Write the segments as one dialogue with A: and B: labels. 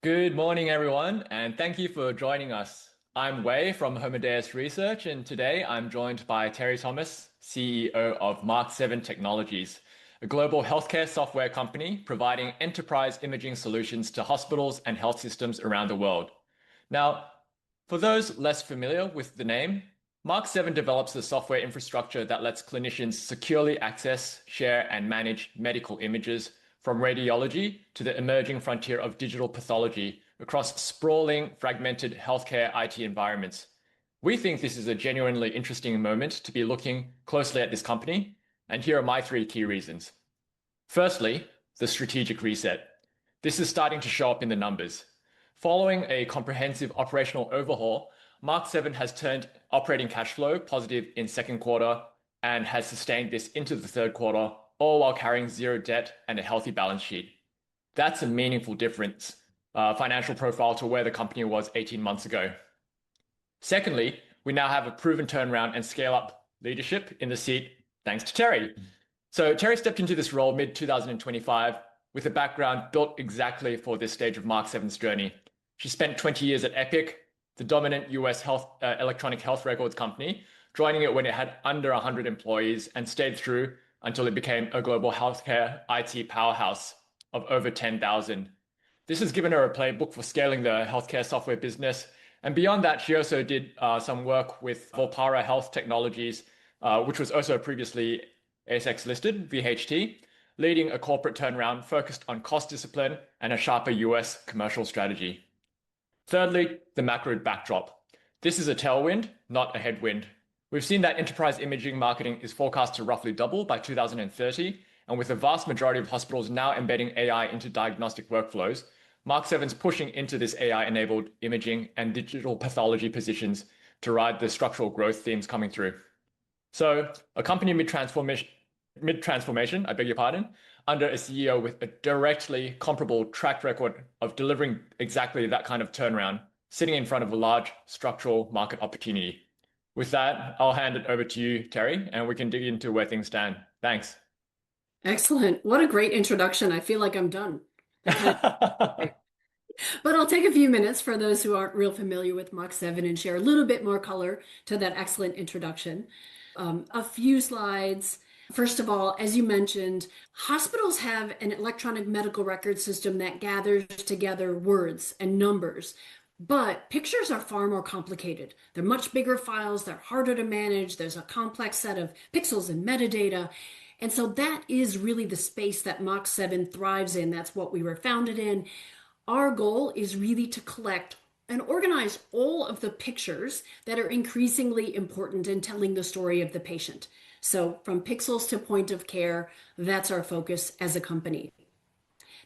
A: Good morning, everyone, and thank you for joining us. I'm Wei from Homodeus Research, and today I'm joined by Teri Thomas, CEO of Mach7 Technologies, a global healthcare software company providing enterprise imaging solutions to hospitals and health systems around the world. Now, for those less familiar with the name, Mach7 develops the software infrastructure that lets clinicians securely access, share, and manage medical images from radiology to the emerging frontier of digital pathology across sprawling, fragmented healthcare IT environments. We think this is a genuinely interesting moment to be looking closely at this company, and here are my three key reasons. Firstly, the strategic reset. This is starting to show up in the numbers. Following a comprehensive operational overhaul, Mach7 has turned operating cash flow positive in second quarter and has sustained this into the third quarter, all while carrying zero debt and a healthy balance sheet. That's a meaningful difference, financial profile to where the company was 18 months ago. Secondly, we now have a proven turnaround and scale up leadership in the seat, thanks to Teri. So Teri stepped into this role mid-2025 with a background built exactly for this stage of Mach7's journey. She spent 20 years at Epic, the dominant US electronic health records company, joining it when it had under 100 employees and stayed through until it became a global healthcare IT powerhouse of over 10,000. This has given her a playbook for scaling the healthcare software business. And beyond that, she also did some work with Volpara Health Technologies, which was also previously ASX-listed VHT, leading a corporate turnaround focused on cost discipline and a sharper US commercial strategy. Thirdly, the macro backdrop. This is a tailwind, not a headwind. We've seen that enterprise imaging marketing is forecast to roughly double by 2030, and with the vast majority of hospitals now embedding AI into diagnostic workflows, Mach7's pushing into this AI-enabled imaging and digital pathology positions to ride the structural growth themes coming through. So, a company mid-transformation, I beg your pardon, under a CEO with a directly comparable track record of delivering exactly that kind of turnaround, sitting in front of a large structural market opportunity. With that, I'll hand it over to you, Teri, and we can dig into where things stand. Thanks.
B: Excellent. What a great introduction. I feel like I'm done. But I'll take a few minutes for those who aren't real familiar with Mach7 and share a little bit more color to that excellent introduction. A few slides. First of all, as you mentioned, hospitals have an electronic medical record system that gathers together words and numbers. But pictures are far more complicated. They're much bigger files, they're harder to manage, there's a complex set of pixels and metadata. And so that is really the space that Mach7 thrives in. That's what we were founded in. Our goal is really to collect and organize all of the pictures that are increasingly important in telling the story of the patient. So from pixels to point of care, that's our focus as a company.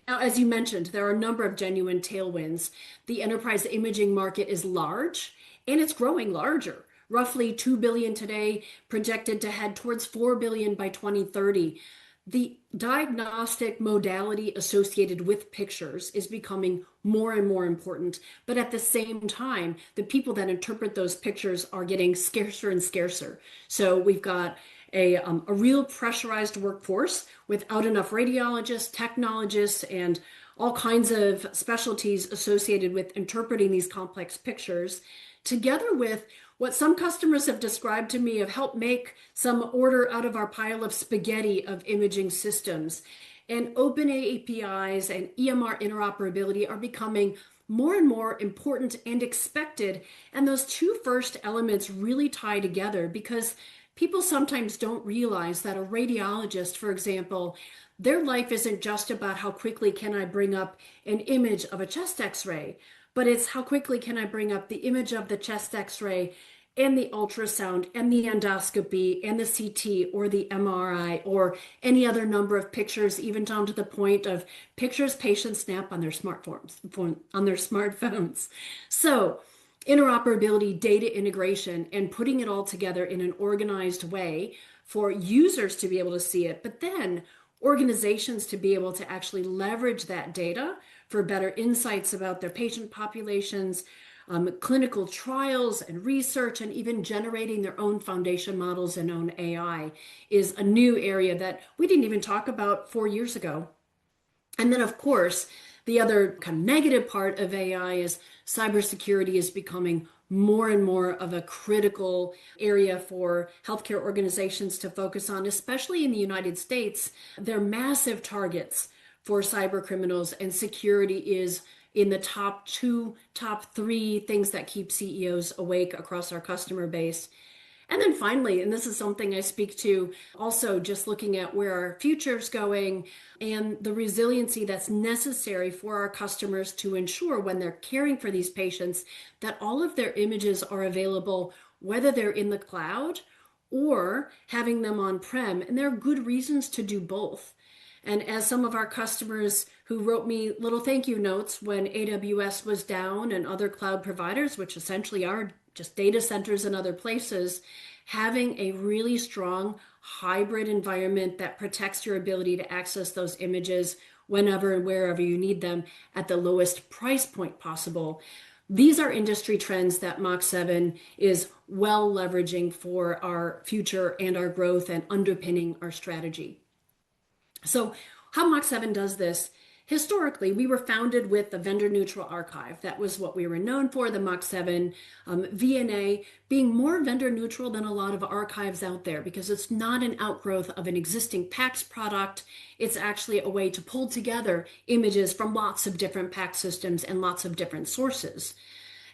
B: Now, as you mentioned, there are a number of genuine tailwinds. The enterprise imaging market is large and it's growing larger. Roughly 2 billion today, projected to head towards 4 billion by 2030. The diagnostic modality associated with pictures is becoming more and more important, but at the same time, the people that interpret those pictures are getting scarcer and scarcer. So we've got a real pressurized workforce without enough radiologists, technologists, and all kinds of specialties associated with interpreting these complex pictures, together with what some customers have described to me have helped make some order out of our pile of spaghetti of imaging systems. And open APIs and EMR interoperability are becoming more and more important and expected. And those two first elements really tie together because people sometimes don't realize that a radiologist, for example, their life isn't just about how quickly can I bring up an image of a chest x-ray, but it's how quickly can I bring up the image of the chest x-ray and the ultrasound and the endoscopy and the CT or the MRI or any other number of pictures, even down to the point of pictures patients snap on their smartphones. So interoperability, data integration, and putting it all together in an organized way for users to be able to see it, but then organizations to be able to actually leverage that data for better insights about their patient populations, clinical trials and research, and even generating their own foundation models and own AI is a new area that we didn't even talk about 4 years ago. And then, of course, The other kind of negative part of AI is cybersecurity is becoming more and more of a critical area for healthcare organizations to focus on, especially in the United States. They're massive targets for cyber criminals, and security is in the top two, top three things that keep CEOs awake across our customer base. And then finally, and this is something I speak to also just looking at where our future's going and the resiliency that's necessary for our customers to ensure when they're caring for these patients that all of their images are available, whether they're in the cloud or having them on-prem. And there are good reasons to do both. And as some of our customers who wrote me little thank you notes when AWS was down and other cloud providers, which essentially are just data centers and other places, having a really strong hybrid environment that protects your ability to access those images whenever and wherever you need them at the lowest price point possible. These are industry trends that Mach7 is well leveraging for our future and our growth and underpinning our strategy. So how Mach7 does this, historically, we were founded with the vendor-neutral archive. That was what we were known for, the Mach7 VNA, being more vendor-neutral than a lot of archives out there because it's not an outgrowth of an existing PACS product. It's actually a way to pull together images from lots of different PACS systems and lots of different sources.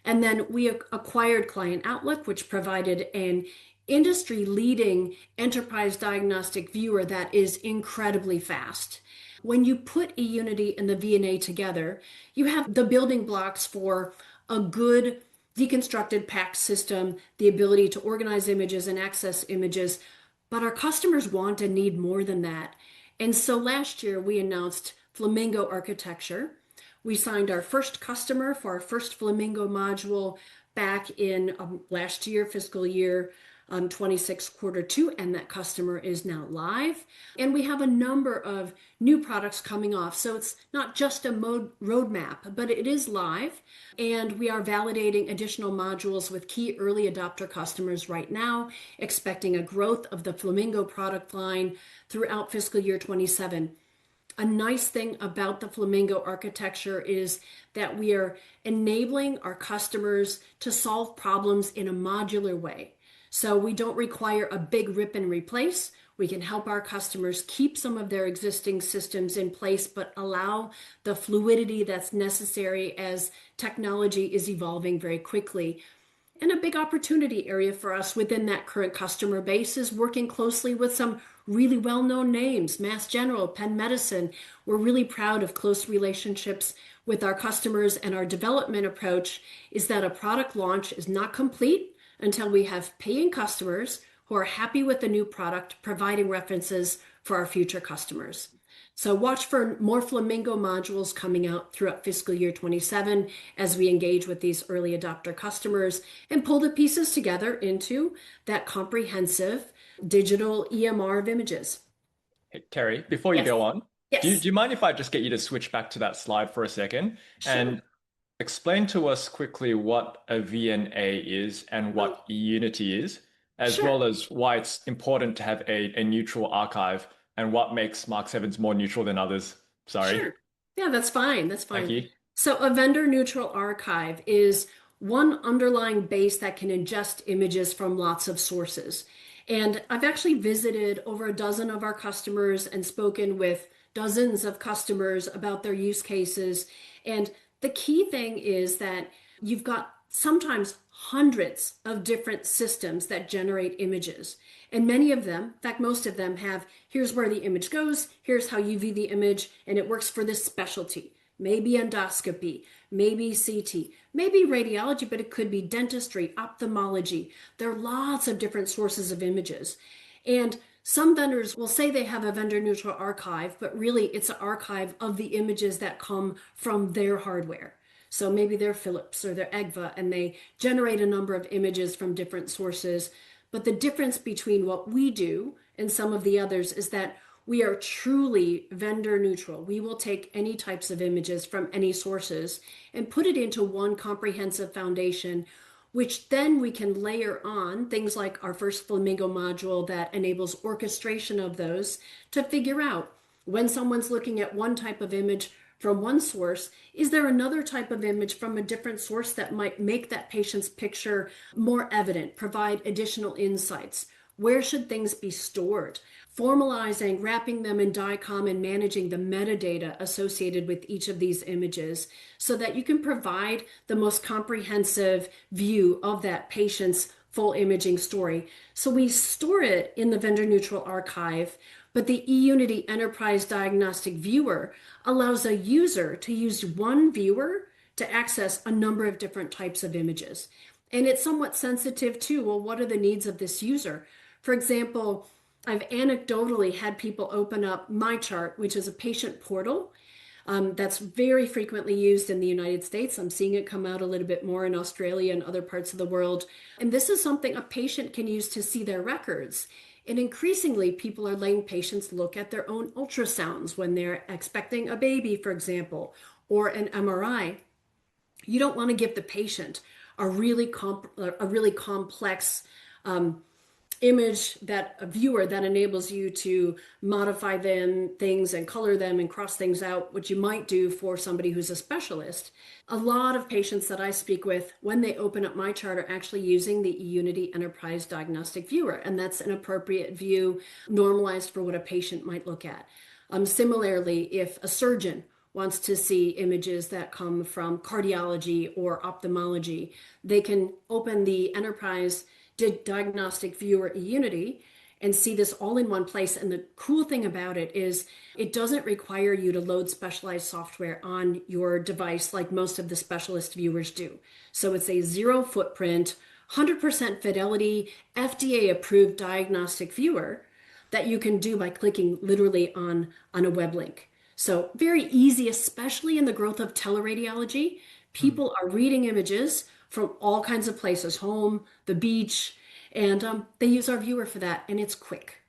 B: And then we acquired Client Outlook, which provided an industry-leading enterprise diagnostic viewer that is incredibly fast. When you put eUnity and the VNA together, you have the building blocks for a good deconstructed PACS system, the ability to organize images and access images, but our customers want and need more than that. And so last year we announced Flamingo Architecture. We signed our first customer for our first Flamingo module back in last year, fiscal year 26 quarter two, and that customer is now live. And we have a number of new products coming off. So it's not just a roadmap, but it is live. And we are validating additional modules with key early adopter customers right now, expecting a growth of the Flamingo product line throughout fiscal year 27. A nice thing about the Flamingo architecture is that we are enabling our customers to solve problems in a modular way. So we don't require a big rip and replace. We can help our customers keep some of their existing systems in place, but allow the fluidity that's necessary as technology is evolving very quickly. And a big opportunity area for us within that current customer base is working closely with some really well-known names, Mass General, Penn Medicine. We're really proud of close relationships with our customers, and our development approach is that a product launch is not complete until we have paying customers who are happy with the new product, providing references for our future customers. So watch for more Flamingo modules coming out throughout fiscal year 27 as we engage with these early adopter customers and pull the pieces together into that comprehensive digital EMR of images.
A: Hey, Teri, before you go on, do
B: Yes.
A: you mind if I just get you to switch back to that slide for a second and
B: Sure.
A: explain to us quickly what a VNA is and what eUnity is, as
B: Sure.
A: well as why it's important to have a neutral archive and what makes Mach7s more neutral than others. Sorry.
B: Sure. Yeah, that's fine. That's
A: Thank
B: fine.
A: you.
B: So a vendor neutral archive is one underlying base that can ingest images from lots of sources. And I've actually visited over a dozen of our customers and spoken with dozens of customers about their use cases. And the key thing is that you've got sometimes hundreds of different systems that generate images. And many of them, in fact, most of them have, here's where the image goes, here's how you view the image, and it works for this specialty. Maybe endoscopy, maybe CT, maybe radiology, but it could be dentistry, ophthalmology. There are lots of different sources of images. And some vendors will say they have a vendor neutral archive, but really it's an archive of the images that come from their hardware. So maybe they're Philips or they're EGVA, and they generate a number of images from different sources. But the difference between what we do and some of the others is that we are truly vendor neutral. We will take any types of images from any sources and put it into one comprehensive foundation, which then we can layer on things like our first Flamingo module that enables orchestration of those to figure out when someone's looking at one type of image from one source? Is there another type of image from a different source that might make that patient's picture more evident, provide additional insights? Where should things be stored? Formalizing, wrapping them in DICOM, and managing the metadata associated with each of these images so that you can provide the most comprehensive view of that patient's full imaging story. So we store it in the vendor neutral archive, but the eUnity Enterprise Diagnostic Viewer allows a user to use one viewer to access a number of different types of images. And it's somewhat sensitive to, well, what are the needs of this user? For example, I've anecdotally had people open up MyChart, which is a patient portal that's very frequently used in the United States. I'm seeing it come out a little bit more in Australia and other parts of the world. And this is something a patient can use to see their records. And increasingly, people are letting patients look at their own ultrasounds when they're expecting a baby, for example, or an MRI. You don't want to give the patient a really complex image, that a viewer that enables you to modify things and color them and cross things out, which you might do for somebody who's a specialist. A lot of patients that I speak with, when they open up MyChart, are actually using the eUnity Enterprise Diagnostic Viewer, and that's an appropriate view normalized for what a patient might look at. Similarly, if a surgeon wants to see images that come from cardiology or ophthalmology, they can open the Enterprise Diagnostic Viewer eUnity and see this all in one place. And the cool thing about it is it doesn't require you to load specialized software on your device like most of the specialist viewers do. So it's a zero footprint, 100% fidelity, FDA-approved diagnostic viewer that you can do by clicking literally on a web link. So very easy, especially in the growth of teleradiology. People are reading images from all kinds of places, home, the beach, and they use our viewer for that, and it's quick.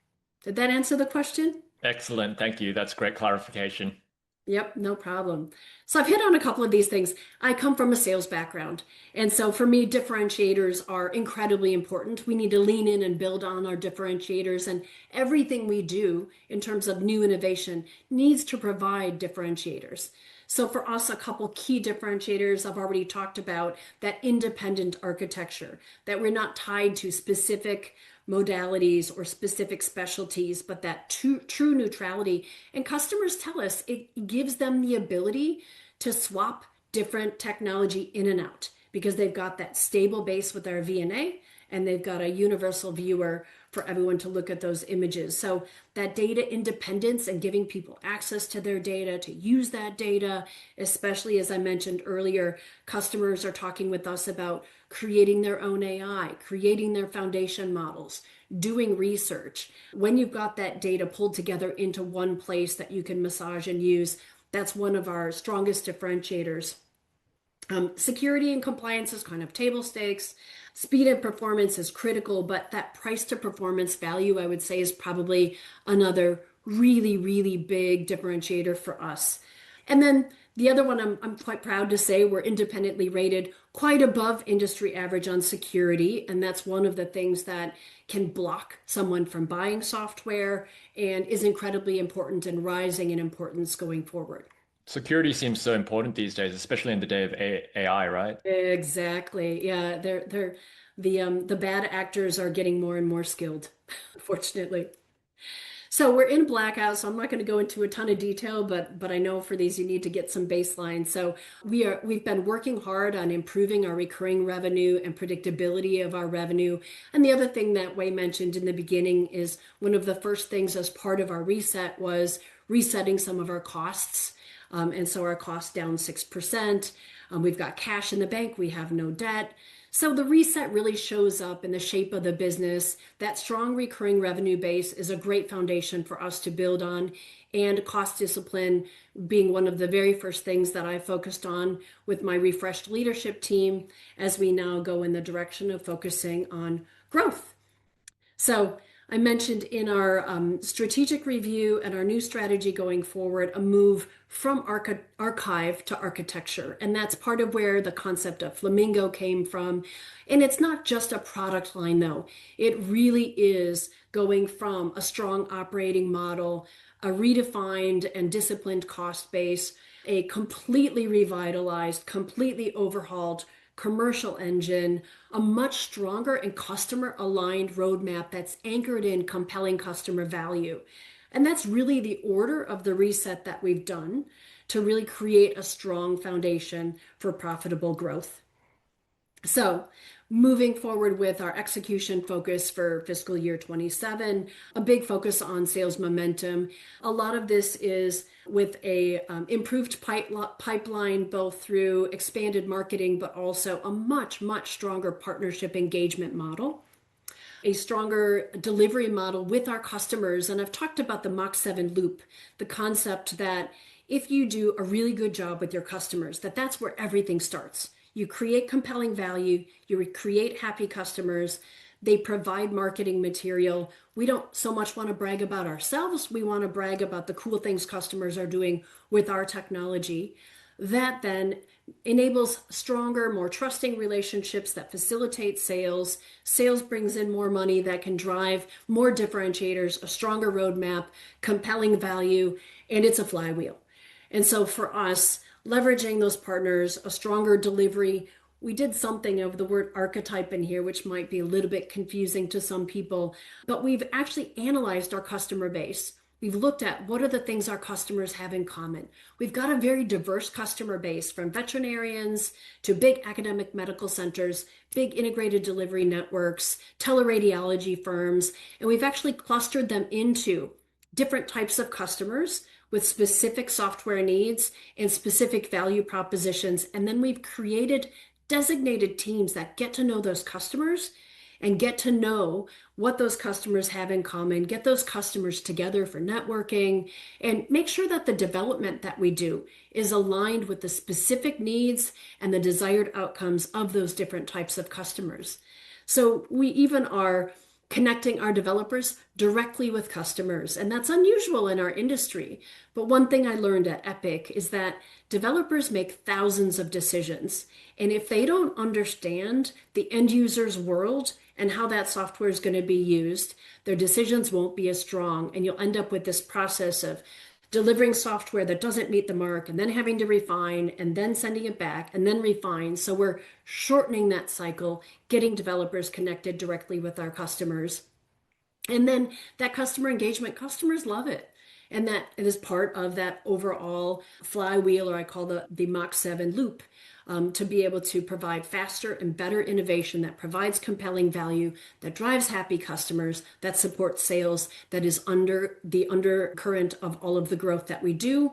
B: Did that answer the question?
A: Excellent. Thank you. That's great clarification.
B: Yep, no problem. So I've hit on a couple of these things. I come from a sales background. And so for me, differentiators are incredibly important. We need to lean in and build on our differentiators. And everything we do in terms of new innovation needs to provide differentiators. So for us, a couple key differentiators I've already talked about: that independent architecture, that we're not tied to specific modalities or specific specialties, but that true neutrality. And customers tell us it gives them the ability to swap different technology in and out because they've got that stable base with our VNA and they've got a universal viewer for everyone to look at those images. So that data independence and giving people access to their data, to use that data, especially as I mentioned earlier, customers are talking with us about creating their own AI, creating their foundation models, doing research. When you've got that data pulled together into one place that you can massage and use, that's one of our strongest differentiators. Security and compliance is kind of table stakes. Speed and performance is critical, but that price to performance value, I would say, is probably another really, really big differentiator for us. And then the other one, I'm quite proud to say we're independently rated quite above industry average on security. And that's one of the things that can block someone from buying software and is incredibly important and rising in importance going forward.
A: Security seems so important these days, especially in the day of AI, right?
B: Exactly. Yeah, the bad actors are getting more and more skilled, unfortunately. So we're in blackout, so I'm not going to go into a ton of detail, but I know for these you need to get some baseline. So we've been working hard on improving our recurring revenue and predictability of our revenue. And the other thing that Wei mentioned in the beginning is one of the first things as part of our reset was resetting some of our costs. And so our costs down 6%. We've got cash in the bank. We have no debt. So the reset really shows up in the shape of the business. That strong recurring revenue base is a great foundation for us to build on, and cost discipline being one of the very first things that I focused on with my refreshed leadership team as we now go in the direction of focusing on growth. So I mentioned in our strategic review and our new strategy going forward, a move from archive to architecture. And that's part of where the concept of Flamingo came from. And it's not just a product line, though. It really is going from a strong operating model, a redefined and disciplined cost base, a completely revitalized, completely overhauled commercial engine, a much stronger and customer aligned roadmap that's anchored in compelling customer value. And that's really the order of the reset that we've done to really create a strong foundation for profitable growth. So, moving forward with our execution focus for fiscal year 27, a big focus on sales momentum. A lot of this is with a improved pipeline, both through expanded marketing, but also a much stronger partnership engagement model, a stronger delivery model with our customers. And I've talked about the Mach7 loop, the concept that if you do a really good job with your customers, that's where everything starts. You create compelling value, you create happy customers, they provide marketing material. We don't so much want to brag about ourselves, we want to brag about the cool things customers are doing with our technology. That then enables stronger, more trusting relationships that facilitate sales. Sales brings in more money that can drive more differentiators, a stronger roadmap, compelling value, and it's a flywheel. And so for us, leveraging those partners, a stronger delivery. We did something of the word archetype in here, which might be a little bit confusing to some people, but we've actually analyzed our customer base. We've looked at what are the things our customers have in common. We've got a very diverse customer base, from veterinarians to big academic medical centers, big integrated delivery networks, teleradiology firms, and we've actually clustered them into different types of customers with specific software needs and specific value propositions. And then we've created designated teams that get to know those customers and get to know what those customers have in common, get those customers together for networking, and make sure that the development that we do is aligned with the specific needs and the desired outcomes of those different types of customers. So we even are connecting our developers directly with customers. And that's unusual in our industry. But one thing I learned at Epic is that developers make thousands of decisions. And if they don't understand the end user's world and how that software is going to be used, their decisions won't be as strong. And you'll end up with this process of delivering software that doesn't meet the mark and then having to refine and then sending it back and then refine. So we're shortening that cycle, getting developers connected directly with our customers. And then that customer engagement, customers love it. And that it is part of that overall flywheel, or I call the Mach7 loop, to be able to provide faster and better innovation that provides compelling value, that drives happy customers, that supports sales, that is under the undercurrent of all of the growth that we do,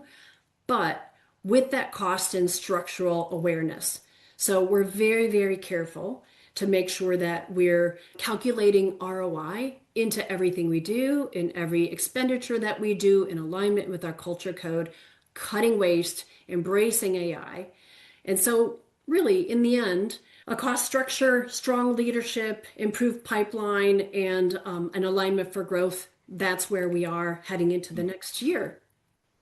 B: but with that cost and structural awareness. So we're very careful to make sure that we're calculating ROI into everything we do, in every expenditure that we do, in alignment with our culture code, cutting waste, embracing AI. And so really, in the end, a cost structure, strong leadership, improved pipeline, and an alignment for growth, that's where we are heading into the next year.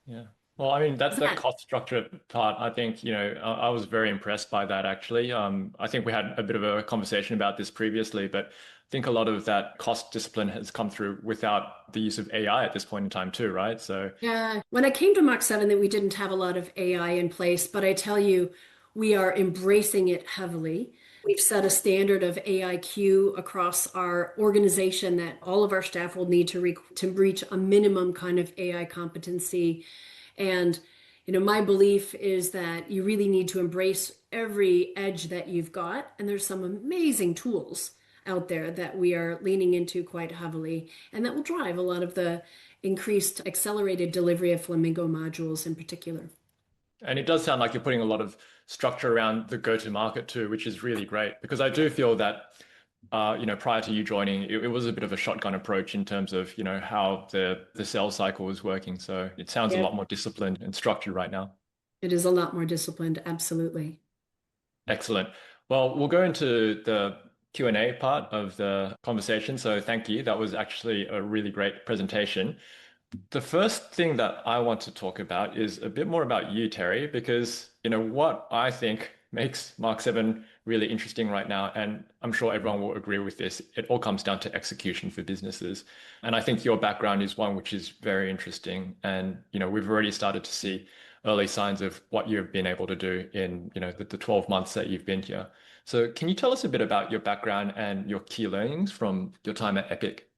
A: Yeah. Well, I mean, that cost structure part, I think, I was very impressed by that actually. I think we had a bit of a conversation about this previously, but I think a lot of that cost discipline has come through without the use of AI at this point in time too, right? So
B: yeah, when I came to Mach7, that we didn't have a lot of AI in place, but I tell you, we are embracing it heavily. We've set a standard of AIQ across our organization that all of our staff will need to reach a minimum kind of AI competency. And my belief is that you really need to embrace every edge that you've got. And there's some amazing tools out there that we are leaning into quite heavily, and that will drive a lot of the increased accelerated delivery of Flamingo modules in particular.
A: And it does sound like you're putting a lot of structure around the go-to-market too, which is really great, because I do feel that, prior to you joining, it was a bit of a shotgun approach in terms of, how the sales cycle was working. So it sounds a lot more disciplined and structured right now.
B: It is a lot more disciplined, absolutely.
A: Excellent. Well, we'll go into the Q&A part of the conversation. So thank you. That was actually a really great presentation. The first thing that I want to talk about is a bit more about you, Terry, because what I think makes Mark 7 really interesting right now, and I'm sure everyone will agree with this, it all comes down to execution for businesses. And I think your background is one which is very interesting. And we've already started to see early signs of what you've been able to do in the 12 months that you've been here. So can you tell us a bit about your background and your key learnings from your time at Epic?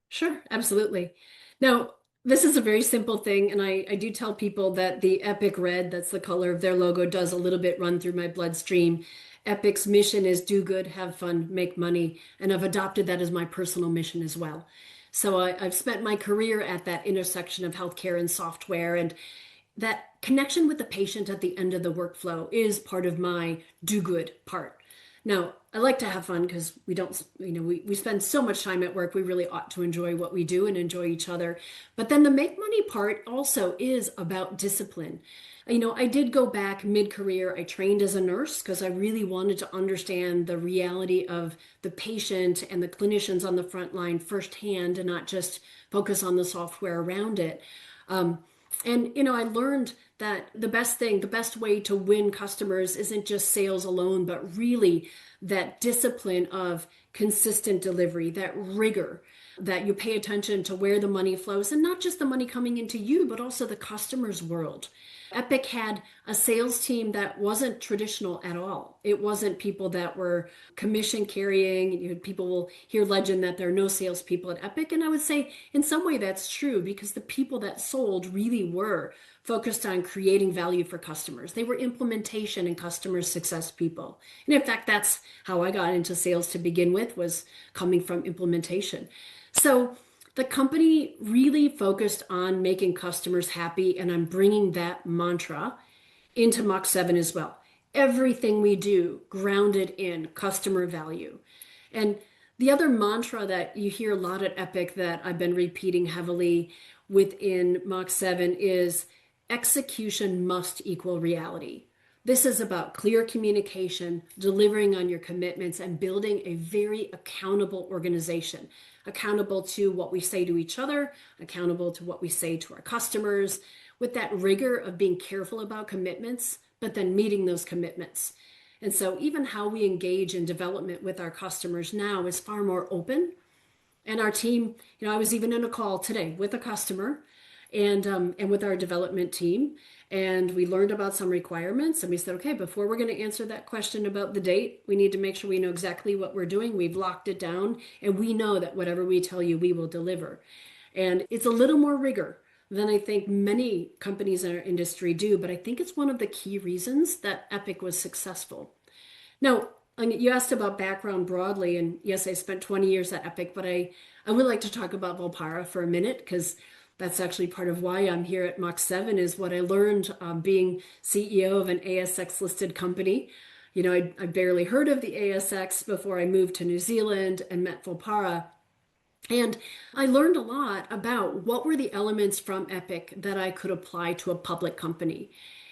B: Sure, absolutely. Now, this is a very simple thing, and I do tell people that the Epic red, that's the color of their logo, does a little bit run through my bloodstream. Epic's mission is do good, have fun, make money, and I've adopted that as my personal mission as well. So I've spent my career at that intersection of healthcare and software, and that connection with the patient at the end of the workflow is part of my do good part. Now, I like to have fun because we don't, we spend so much time at work. We really ought to enjoy what we do and enjoy each other. But then the make money part also is about discipline. I did go back mid-career. I trained as a nurse because I really wanted to understand the reality of the patient and the clinicians on the front line firsthand and not just focus on the software around it. I learned that the best way to win customers isn't just sales alone, but really that discipline of consistent delivery, that rigor, that you pay attention to where the money flows and not just the money coming into you, but also the customer's world. Epic had a sales team that wasn't traditional at all. It wasn't people that were commission carrying. People will hear legend that there are no salespeople at Epic. And I would say in some way that's true because the people that sold really were focused on creating value for customers. They were implementation and customer success people. And in fact, that's how I got into sales to begin with, was coming from implementation. So the company really focused on making customers happy, and I'm bringing that mantra into Mach 7 as well. Everything we do grounded in customer value. And the other mantra that you hear a lot at Epic that I've been repeating heavily within Mach 7 is execution must equal reality. This is about clear communication, delivering on your commitments, and building a very accountable organization. Accountable to what we say to each other, accountable to what we say to our customers, with that rigor of being careful about commitments, but then meeting those commitments. And so even how we engage in development with our customers now is far more open. And our team, I was even in a call today with a customer and with our development team. And we learned about some requirements and we said, okay, before we're going to answer that question about the date, we need to make sure we know exactly what we're doing. We've locked it down and we know that whatever we tell you, we will deliver. And it's a little more rigor than I think many companies in our industry do, but I think it's one of the key reasons that Epic was successful. Now, you asked about background broadly, and yes, I spent 20 years at Epic, but I would like to talk about Volpara for a minute because that's actually part of why I'm here at Mach 7 is what I learned being CEO of an ASX-listed company. I barely heard of the ASX before I moved to New Zealand and met Volpara. And I learned a lot about what were the elements from Epic that I could apply to a public company.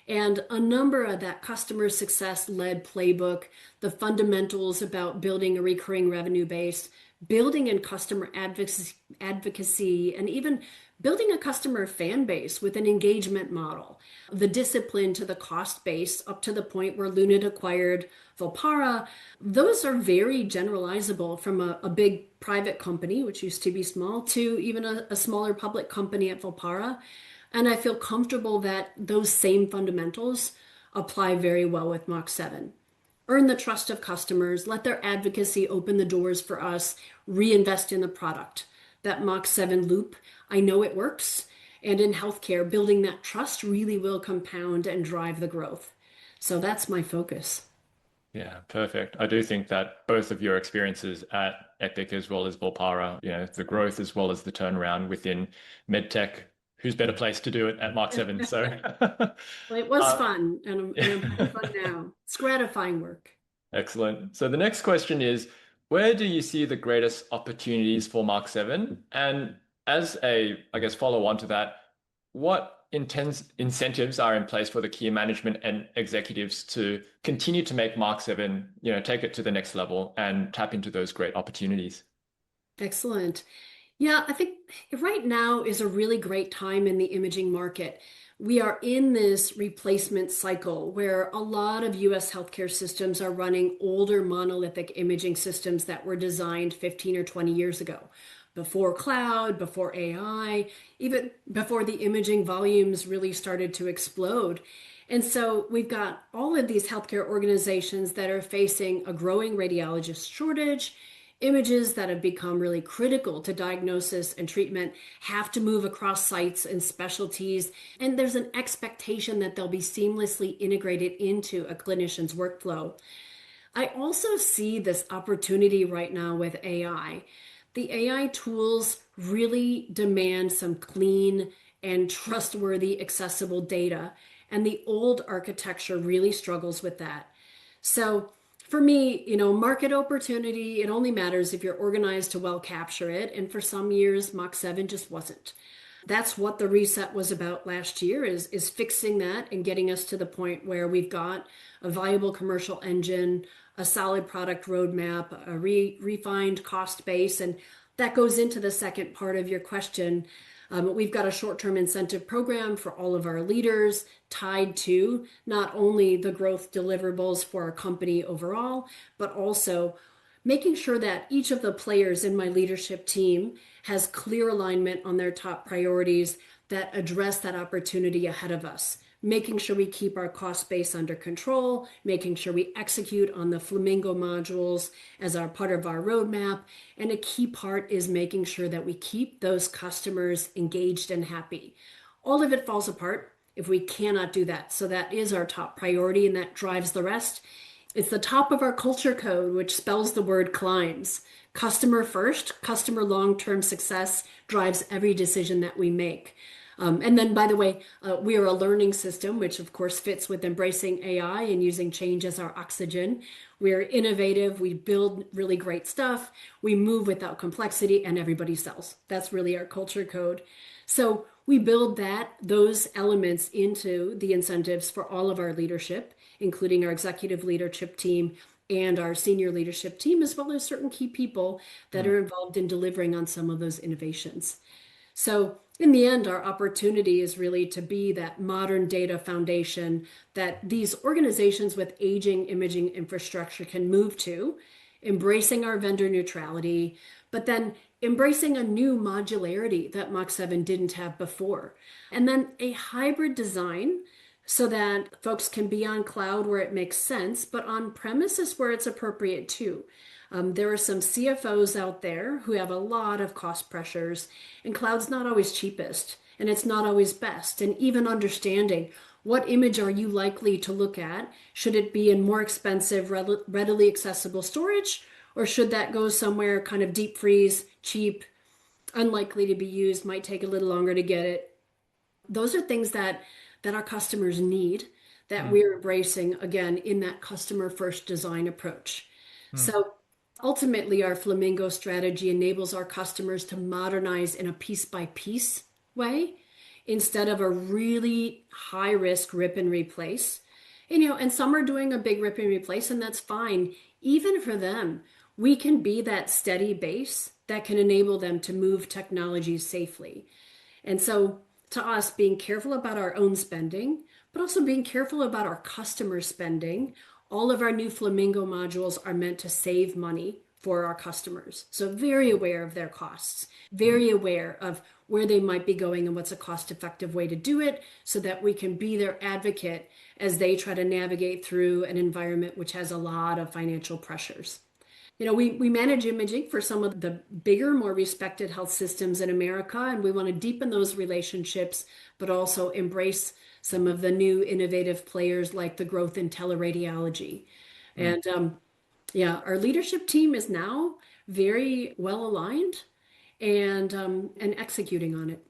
B: And a number of that customer success led playbook, the fundamentals about building a recurring revenue base, building in customer advocacy, and even building a customer fan base with an engagement model, the discipline to the cost base up to the point where Lunit acquired Volpara. Those are very generalizable from a big private company, which used to be small, to even a smaller public company at Volpara. And I feel comfortable that those same fundamentals apply very well with Mach 7. Earn the trust of customers, let their advocacy open the doors for us, reinvest in the product. That Mach 7 loop, I know it works. And in healthcare, building that trust really will compound and drive the growth. So that's my focus.
A: Yeah, perfect. I do think that both of your experiences at Epic as well as Volpara, the growth as well as the turnaround within medtech, who's better placed to do it at Mark 7. So
B: Well, it was
A: uh,
B: fun, and I'm having fun now. It's gratifying work.
A: excellent. So the next question is, where do you see the greatest opportunities for Mark 7? And as a, I guess, follow on to that, what intense incentives are in place for the key management and executives to continue to make Mark 7, take it to the next level and tap into those great opportunities?
B: Excellent. Yeah, I think right now is a really great time in the imaging market. We are in this replacement cycle where a lot of US healthcare systems are running older monolithic imaging systems that were designed 15 or 20 years ago, before cloud, before AI, even before the imaging volumes really started to explode. And so we've got all of these healthcare organizations that are facing a growing radiologist shortage. Images that have become really critical to diagnosis and treatment have to move across sites and specialties, and there's an expectation that they'll be seamlessly integrated into a clinician's workflow. I also see this opportunity right now with AI. The AI tools really demand some clean and trustworthy, accessible data, and the old architecture really struggles with that. So for me, market opportunity, it only matters if you're organized to well capture it. And for some years, Mach 7 just wasn't. That's what the reset was about last year is fixing that and getting us to the point where we've got a viable commercial engine, a solid product roadmap, a refined cost base. And that goes into the second part of your question. We've got a short-term incentive program for all of our leaders tied to not only the growth deliverables for our company overall, but also making sure that each of the players in my leadership team has clear alignment on their top priorities that address that opportunity ahead of us. Making sure we keep our cost base under control, making sure we execute on the Flamingo modules as our part of our roadmap. And a key part is making sure that we keep those customers engaged and happy. All of it falls apart if we cannot do that. So that is our top priority, and that drives the rest. It's the top of our culture code, which spells the word CLIMBS. Customer first, customer long-term success drives every decision that we make. And then, by the way, we are a learning system, which of course fits with embracing AI and using change as our oxygen. We're innovative. We build really great stuff. We move without complexity, and everybody sells. That's really our culture code. So we build those elements into the incentives for all of our leadership, including our executive leadership team and our senior leadership team, as well as certain key people that are involved in delivering on some of those innovations. So in the end, our opportunity is really to be that modern data foundation that these organizations with aging imaging infrastructure can move to, embracing our vendor neutrality, but then embracing a new modularity that Mach 7 didn't have before. And then a hybrid design so that folks can be on cloud where it makes sense, but on premises where it's appropriate too. There are some CFOs out there who have a lot of cost pressures, and cloud's not always cheapest, and it's not always best. And even understanding what image are you likely to look at? Should it be in more expensive, readily accessible storage, or should that go somewhere kind of deep freeze, cheap, unlikely to be used, might take a little longer to get it? Those are things that our customers need, that we're embracing again in that customer first design approach. So ultimately, our Flamingo strategy enables our customers to modernize in a piece by piece way instead of a really high risk rip and replace. And some are doing a big rip and replace, and that's fine. Even for them, we can be that steady base that can enable them to move technologies safely. And so to us, being careful about our own spending, but also being careful about our customer spending. All of our new Flamingo modules are meant to save money for our customers. So very aware of their costs, very aware of where they might be going and what's a cost-effective way to do it so that we can be their advocate as they try to navigate through an environment which has a lot of financial pressures. We manage imaging for some of the bigger, more respected health systems in America, and we want to deepen those relationships, but also embrace some of the new innovative players like the growth in teleradiology. And our leadership team is now very well aligned and executing on it.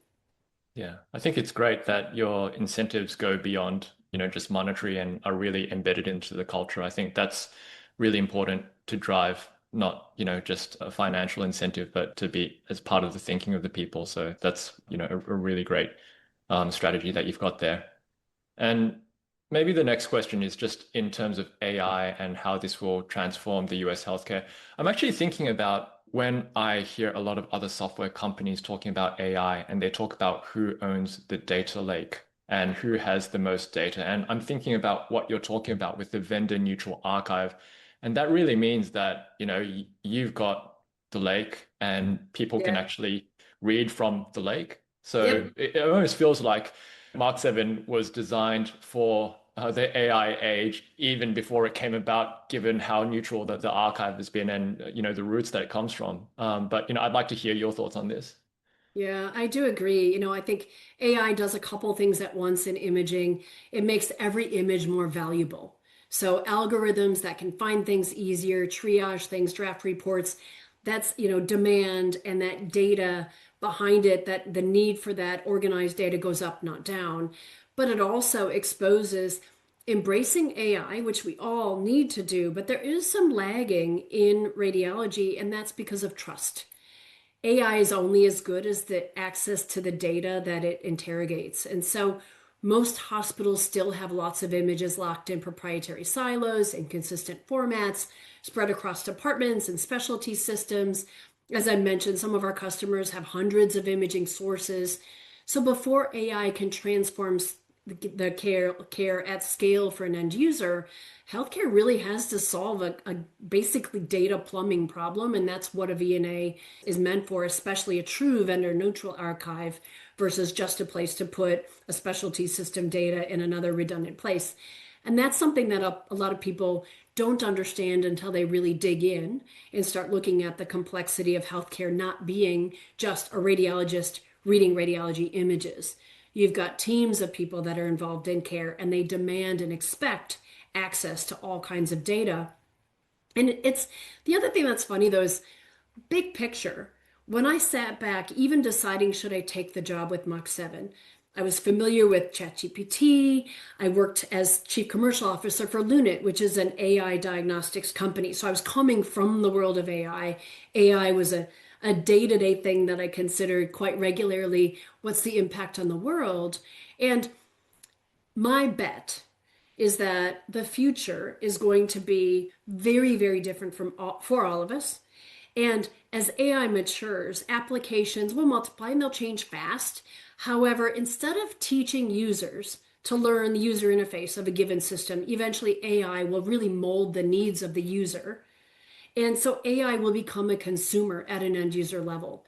A: Yeah, I think it's great that your incentives go beyond, just monetary and are really embedded into the culture. I think that's really important to drive, not, just a financial incentive, but to be as part of the thinking of the people. So that's, a really great strategy that you've got there. And maybe the next question is just in terms of AI and how this will transform the US healthcare. I'm actually thinking about when I hear a lot of other software companies talking about AI and they talk about who owns the data lake and who has the most data. And I'm thinking about what you're talking about with the vendor neutral archive. And that really means that, you've got the lake and people can
B: Yeah.
A: actually read from the lake. So
B: Yep.
A: it almost feels like Mach7 was designed for the AI age even before it came about, given how neutral the archive has been and the roots that it comes from. But I'd like to hear your thoughts on this.
B: Yeah, I do agree. I think AI does a couple things at once in imaging. It makes every image more valuable. So algorithms that can find things easier, triage things, draft reports, that's, demand and that data behind it, that the need for that organized data goes up, not down. But it also exposes embracing AI, which we all need to do, but there is some lagging in radiology, and that's because of trust. AI is only as good as the access to the data that it interrogates. And so most hospitals still have lots of images locked in proprietary silos, inconsistent formats, spread across departments and specialty systems. As I mentioned, some of our customers have hundreds of imaging sources. So before AI can transform the care at scale for an end user, healthcare really has to solve a basically data plumbing problem, and that's what a VNA is meant for, especially a true vendor neutral archive versus just a place to put a specialty system data in another redundant place. And that's something that a lot of people don't understand until they really dig in and start looking at the complexity of healthcare not being just a radiologist reading radiology images. You've got teams of people that are involved in care and they demand and expect access to all kinds of data. And it's the other thing that's funny though is big picture. When I sat back, even deciding should I take the job with Mach7, I was familiar with ChatGPT. I worked as chief commercial officer for Lunit, which is an AI diagnostics company. So I was coming from the world of AI. AI was a day-to-day thing that I considered quite regularly. What's the impact on the world? And my bet is that the future is going to be very, very different for all of us. And as AI matures, applications will multiply and they'll change fast. However, instead of teaching users to learn the user interface of a given system, eventually AI will really mold the needs of the user. And so AI will become a consumer at an end user level.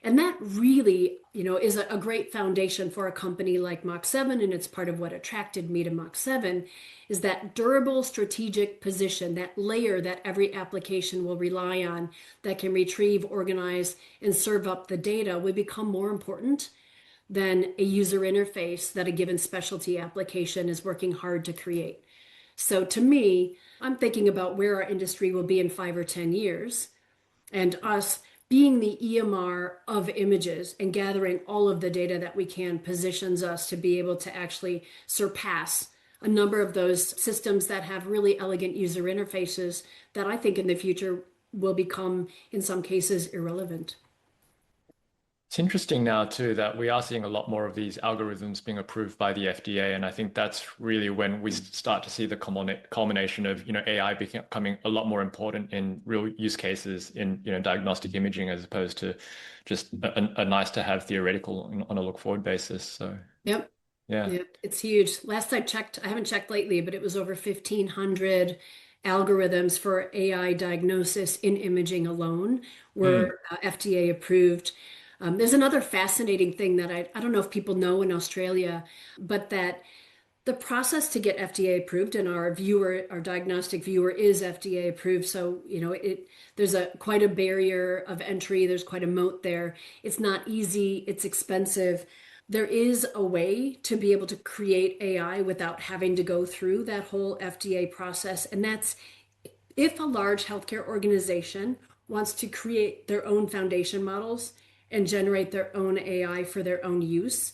B: And that really, is a great foundation for a company like Mach7, and it's part of what attracted me to Mach7, is that durable strategic position, that layer that every application will rely on that can retrieve, organize, and serve up the data will become more important than a user interface that a given specialty application is working hard to create. So to me, I'm thinking about where our industry will be in 5 or 10 years and us being the EMR of images and gathering all of the data that we can positions us to be able to actually surpass a number of those systems that have really elegant user interfaces that I think in the future will become, in some cases, irrelevant.
A: It's interesting now too that we are seeing a lot more of these algorithms being approved by the FDA, and I think that's really when we start to see the culmination of AI becoming a lot more important in real use cases in diagnostic imaging as opposed to just a nice to have theoretical on a look forward basis. So
B: Yep.
A: yeah.
B: Yep. It's huge. Last I checked, I haven't checked lately, but it was over 1,500 algorithms for AI diagnosis in imaging alone
A: Mm.
B: were FDA approved. There's another fascinating thing that I don't know if people know in Australia, but that the process to get FDA approved and our viewer, our diagnostic viewer is FDA approved. So, there's quite a barrier of entry. There's quite a moat there. It's not easy. It's expensive. There is a way to be able to create AI without having to go through that whole FDA process. And that's if a large healthcare organization wants to create their own foundation models and generate their own AI for their own use,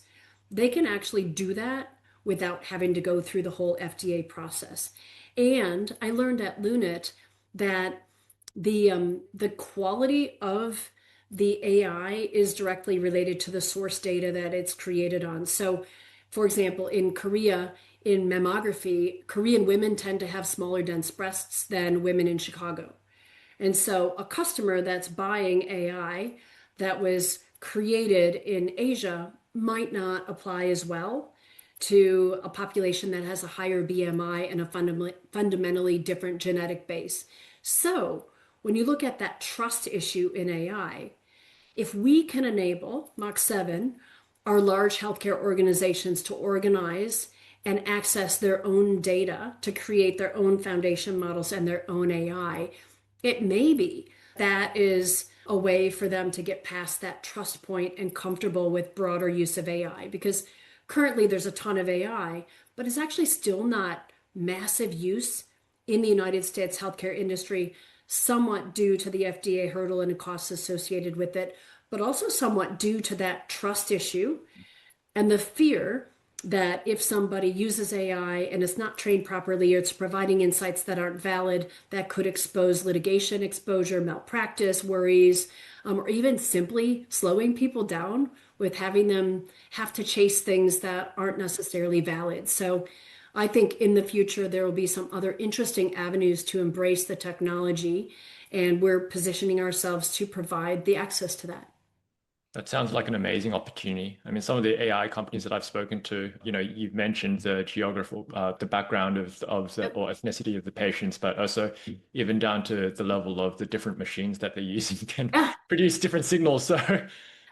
B: they can actually do that without having to go through the whole FDA process. And I learned at Lunit that the quality of the AI is directly related to the source data that it's created on. So, for example, in Korea, in mammography, Korean women tend to have smaller, dense breasts than women in Chicago. And so, a customer that's buying AI that was created in Asia might not apply as well to a population that has a higher BMI and a fundamentally different genetic base. So, when you look at that trust issue in AI, if we can enable Mach7, our large healthcare organizations to organize and access their own data to create their own foundation models and their own AI, it may be that is a way for them to get past that trust point and comfortable with broader use of AI. Because currently there's a ton of AI, but it's actually still not massive use in the United States healthcare industry, somewhat due to the FDA hurdle and the costs associated with it, but also somewhat due to that trust issue and the fear that if somebody uses AI and it's not trained properly, or it's providing insights that aren't valid, that could expose litigation exposure, malpractice worries, or even simply slowing people down with having them have to chase things that aren't necessarily valid. So I think in the future, there will be some other interesting avenues to embrace the technology, and we're positioning ourselves to provide the access to that.
A: That sounds like an amazing opportunity. I mean, some of the AI companies that I've spoken to, you've mentioned the geographical, the background of the or ethnicity of the patients, but also even down to the level of the different machines that they're using can
B: Yeah.
A: produce different signals. So,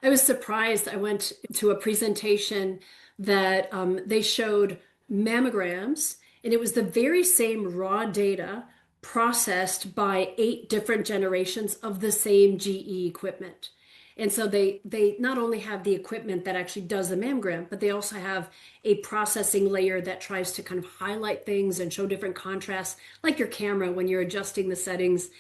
B: I was surprised. I went to a presentation that they showed mammograms, and it was the very same raw data processed by 8 different generations of the same GE equipment. And so they not only have the equipment that actually does the mammogram, but they also have a processing layer that tries to kind of highlight things and show different contrasts, like your camera when you're adjusting the settings,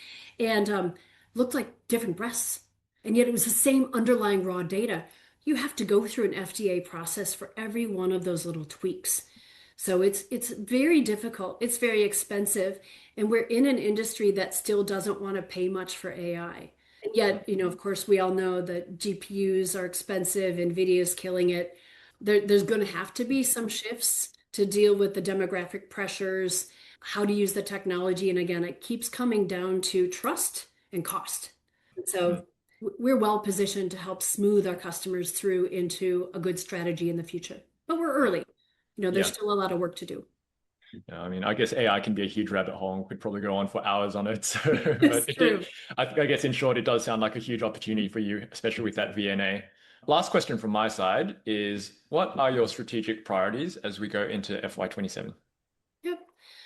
B: and looked like different breasts. And yet it was the same underlying raw data. You have to go through an FDA process for every one of those little tweaks. So it's very difficult. It's very expensive. And we're in an industry that still doesn't want to pay much for AI. And yet, of course, we all know that GPUs are expensive, NVIDIA's killing it. There's going to have to be some shifts to deal with the demographic pressures, how to use the technology. And again, it keeps coming down to trust and cost. So we're well positioned to help smooth our customers through into a good strategy in the future. But we're early. There's
A: yeah.
B: still a lot of work to do.
A: Yeah, I mean, I guess AI can be a huge rabbit hole and could probably go on for hours on it. So,
B: It's true.
A: I guess in short, it does sound like a huge opportunity for you, especially with that VNA. Last question from my side is, what are your strategic priorities as we go into FY27?
B: Yep.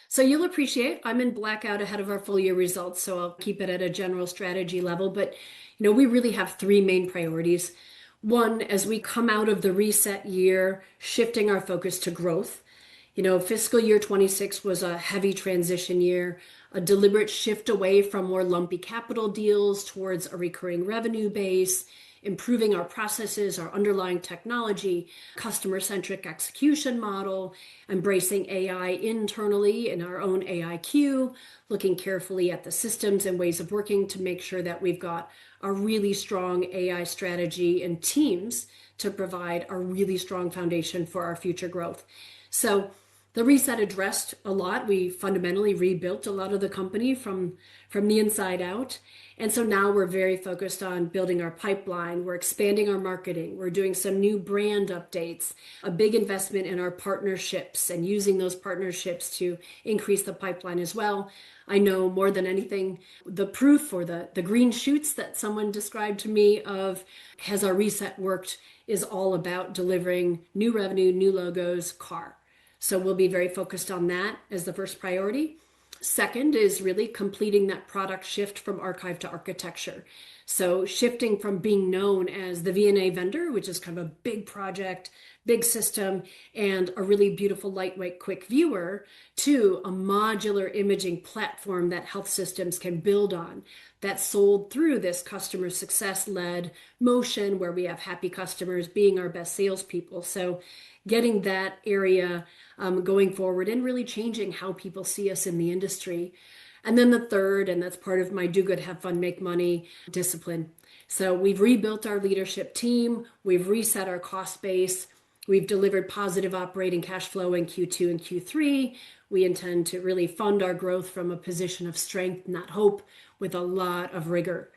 B: So you'll appreciate I'm in blackout ahead of our full year results, so I'll keep it at a general strategy level. But we really have 3 main priorities. One, as we come out of the reset year, shifting our focus to growth. Fiscal year 26 was a heavy transition year, a deliberate shift away from more lumpy capital deals towards a recurring revenue base, improving our processes, our underlying technology, customer-centric execution model, embracing AI internally in our own AIQ, looking carefully at the systems and ways of working to make sure that we've got a really strong AI strategy and teams to provide a really strong foundation for our future growth. So the reset addressed a lot. We fundamentally rebuilt a lot of the company from the inside out. And so now we're very focused on building our pipeline. We're expanding our marketing. We're doing some new brand updates, a big investment in our partnerships and using those partnerships to increase the pipeline as well. I know more than anything, the proof or the green shoots that someone described to me of has our reset worked is all about delivering new revenue, new logos, CAR. So we'll be very focused on that as the first priority. Second is really completing that product shift from archive to architecture. So shifting from being known as the VNA vendor, which is kind of a big project, big system, and a really beautiful, lightweight, quick viewer, to a modular imaging platform that health systems can build on, that's sold through this customer success-led motion where we have happy customers being our best salespeople. So getting that area going forward and really changing how people see us in the industry. And then the third, and that's part of my do good, have fun, make money discipline. So we've rebuilt our leadership team, we've reset our cost base, we've delivered positive operating cash flow in Q2 and Q3. We intend to really fund our growth from a position of strength, not hope, with a lot of rigor.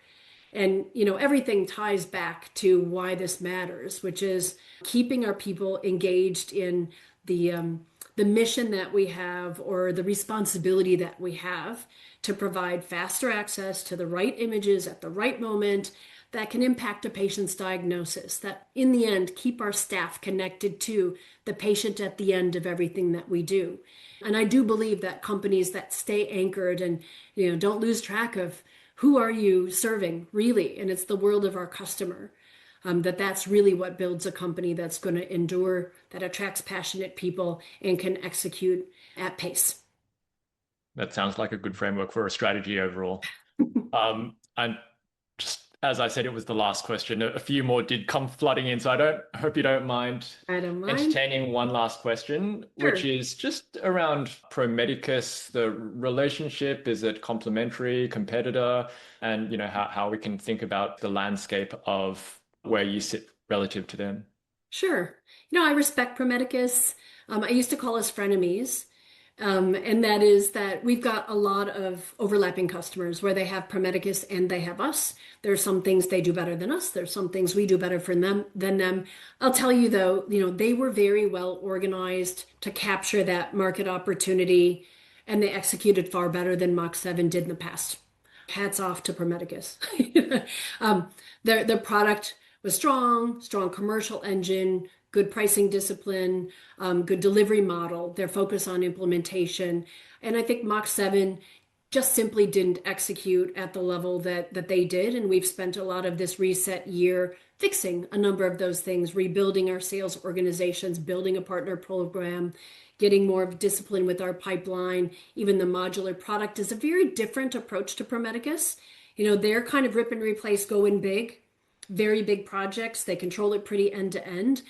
B: And, everything ties back to why this matters, which is keeping our people engaged in the mission that we have, or the responsibility that we have to provide faster access to the right images at the right moment that can impact a patient's diagnosis, that in the end keep our staff connected to the patient at the end of everything that we do. And I do believe that companies that stay anchored and don't lose track of who are you serving really, and it's the world of our customer, that's really what builds a company that's going to endure, that attracts passionate people and can execute at pace.
A: That sounds like a good framework for a strategy overall. And just as I said, it was the last question. A few more did come flooding in, so I hope you don't mind
B: I don't mind.
A: entertaining one last question, which
B: Sure.
A: is just around ProMedicus, the relationship. Is it complementary, competitor, and how we can think about the landscape of where you sit relative to them?
B: Sure. I respect ProMedicus. I used to call us frenemies. And that is that we've got a lot of overlapping customers where they have ProMedicus and they have us. There are some things they do better than us. There's some things we do better for them than them. I'll tell you though, they were very well organized to capture that market opportunity, and they executed far better than Mach7 did in the past. Hats off to ProMedicus. Their product was strong commercial engine, good pricing discipline, good delivery model, their focus on implementation. And I think Mach7 just simply didn't execute at the level that they did. And we've spent a lot of this reset year fixing a number of those things, rebuilding our sales organizations, building a partner program, getting more of discipline with our pipeline. Even the modular product is a very different approach to ProMedicus. They're kind of rip and replace, go in big, very big projects. They control it pretty end to end.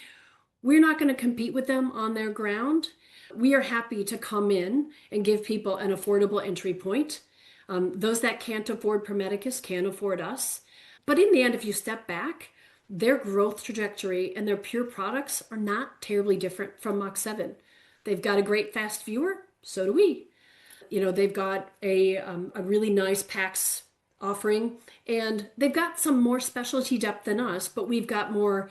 B: We're not going to compete with them on their ground. We are happy to come in and give people an affordable entry point. Those that can't afford ProMedicus can afford us. But in the end, if you step back, their growth trajectory and their pure products are not terribly different from Mach7. They've got a great fast viewer, so do we. They've got a really nice PACS offering, and they've got some more specialty depth than us, but we've got more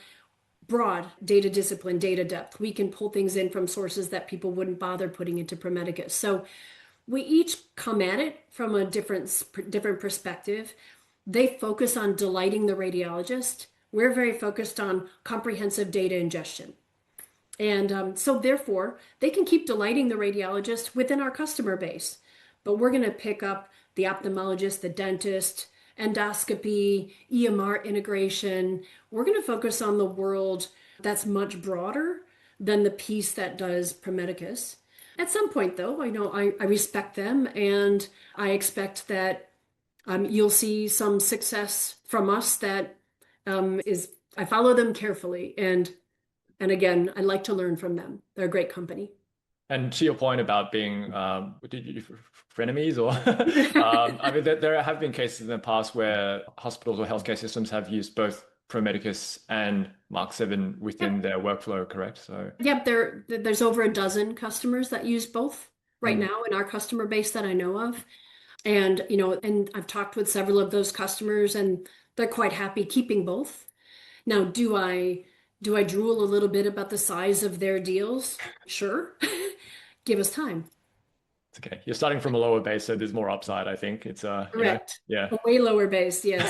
B: broad data discipline, data depth. We can pull things in from sources that people wouldn't bother putting into ProMedicus. So we each come at it from a different perspective. They focus on delighting the radiologist. We're very focused on comprehensive data ingestion. And so therefore, they can keep delighting the radiologist within our customer base. But we're going to pick up the ophthalmologist, the dentist, endoscopy, EMR integration. We're going to focus on the world that's much broader than the piece that does ProMedicus. At some point, though, I respect them, and I expect that you'll see some success from us that I follow them carefully. And again, I like to learn from them. They're a great company.
A: And to your point about being, did you frenemies or, I mean, there have been cases in the past where hospitals or healthcare systems have used both ProMedicus and Mach7 within their workflow, correct? So,
B: yep, there's over a dozen customers that use both right now in our customer base that I know of. And, and I've talked with several of those customers, and they're quite happy keeping both. Now, do I drool a little bit about the size of their deals? Sure. Give us time.
A: it's okay. You're starting from a lower base, so there's more upside, I think. It's,
B: Correct.
A: yeah.
B: A way lower base, yes.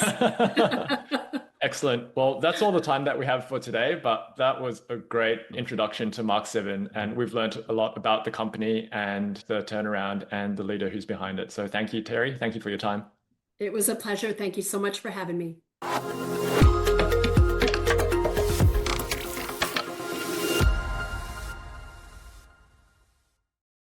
A: Excellent. Well, that's all the time that we have for today, but that was a great introduction to Mach7, and we've learned a lot about the company and the turnaround and the leader who's behind it. So thank you, Teri. Thank you for your time.
B: It was a pleasure. Thank you so much for having me.